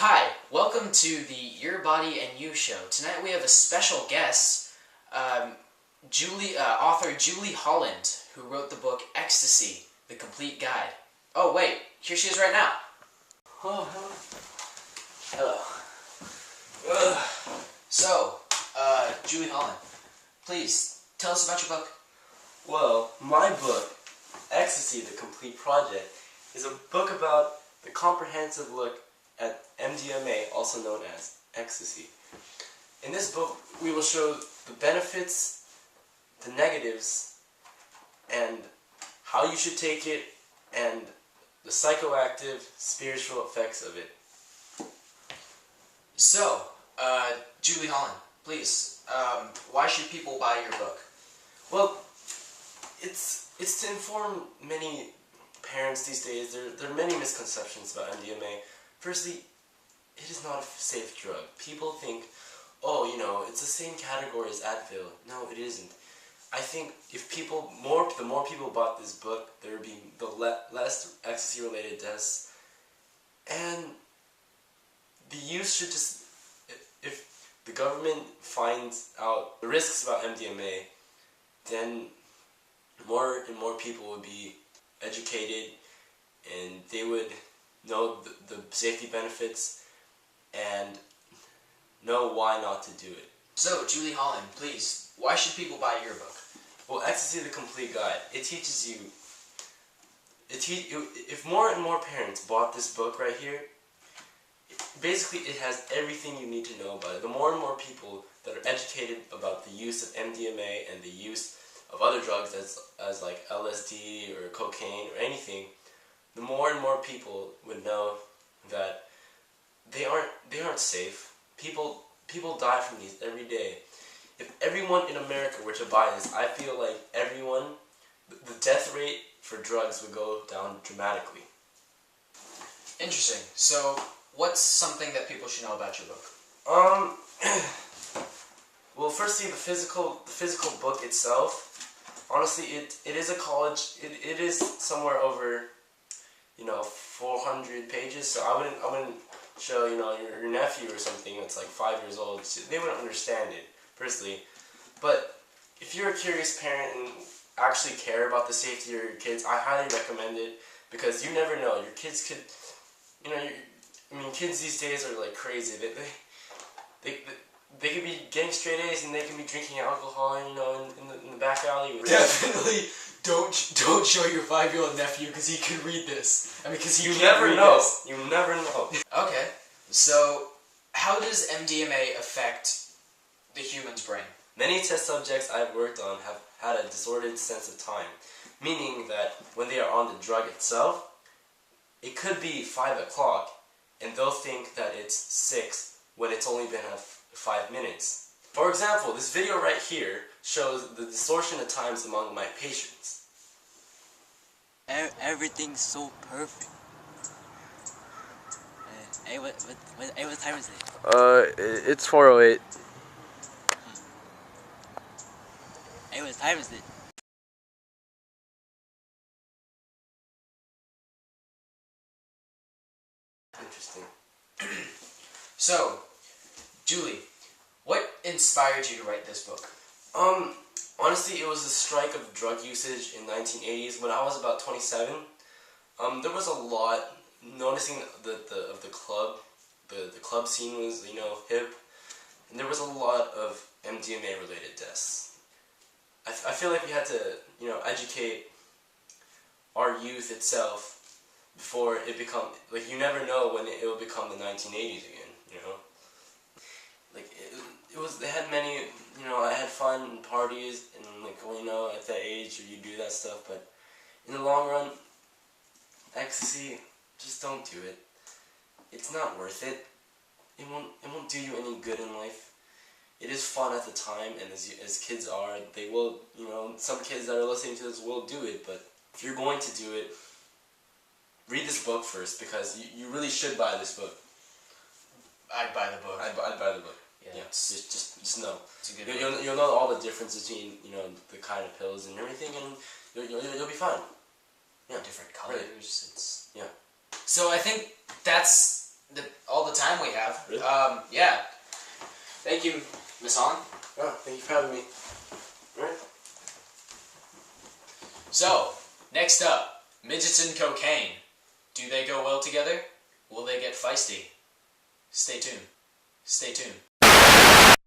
Hi, welcome to the Your Body and You show. Tonight we have a special guest, author Julie Holland, who wrote the book Ecstasy, The Complete Guide. Oh wait, here she is right now. Oh, hello. So, Julie Holland, please, tell us about your book. Well, my book, Ecstasy, The Complete Project, is a book about the comprehensive look at MDMA, also known as ecstasy. In this book, we will show the benefits, the negatives, and how you should take it, and the psychoactive, spiritual effects of it. So, Julie Holland, please, why should people buy your book? Well, it's to inform many parents these days. There are many misconceptions about MDMA. Firstly, it is not a safe drug. People think, oh, it's the same category as Advil. No, it isn't. I think if the more people bought this book, there would be less ecstasy-related deaths, and the use should just, if the government finds out the risks about MDMA, then more and more people would be educated, and they would know the safety benefits and know why not to do it. So, Julie Holland, please, why should people buy your book? Well, Ecstasy, The Complete Guide, it teaches you, if more and more parents bought this book right here, basically it has everything you need to know about it. The more and more people that are educated about the use of MDMA and the use of other drugs as like LSD or cocaine or anything, the more and more people would know that they aren't safe. People die from these every day. If everyone in America were to buy this, I feel like the death rate for drugs would go down dramatically. Interesting. So, what's something that people should know about your book? Well, firstly, the physical book itself. Honestly, it is a college. It is somewhere over 400 pages, so I wouldn't show, your nephew or something that's like 5 years old. They wouldn't understand it, personally. But if you're a curious parent and actually care about the safety of your kids, I highly recommend it, because you never know. Your kids could, kids these days are like crazy. They could be getting straight A's and they can be drinking alcohol, in the back alley. Definitely don't show your 5-year-old nephew, because he can read this. Because you never know. You never know. Okay, so how does MDMA affect the human's brain? Many test subjects I've worked on have had a disordered sense of time, meaning that when they are on the drug itself, it could be 5 o'clock, and they'll think that it's 6 when it's only been 5 minutes. For example, this video right here shows the distortion of times among my patients. Everything's so perfect. Hey, what time is it? It's 4:08. Hey, what time is it? Interesting. So, Julie, what inspired you to write this book? Honestly, it was the strike of drug usage in 1980s when I was about 27. There was a lot. Noticing the club scene was hip, and there was a lot of MDMA related deaths. I feel like we had to educate our youth itself before it become like, you never know when it will become the 1980s again. They had many, I had fun and parties, and at that age you do that stuff, but in the long run, ecstasy, just don't do it. It's not worth it. It won't do you any good in life. It is fun at the time, and as kids are, they will, some kids that are listening to this will do it, but if you're going to do it, read this book first, because you really should buy this book. I'd buy the book. I'd buy the book. Yeah. Just know. It's a good You'll know all the difference between the kind of pills and everything, and you'll be fine. Yeah. Different colors. Really. It's Yeah. So I think that's all the time we have. Really? Yeah. Thank you, Miss Han. Oh, thank you for having me. Alright. So, next up, midgets and cocaine. Do they go well together? Will they get feisty? Stay tuned. Stay tuned.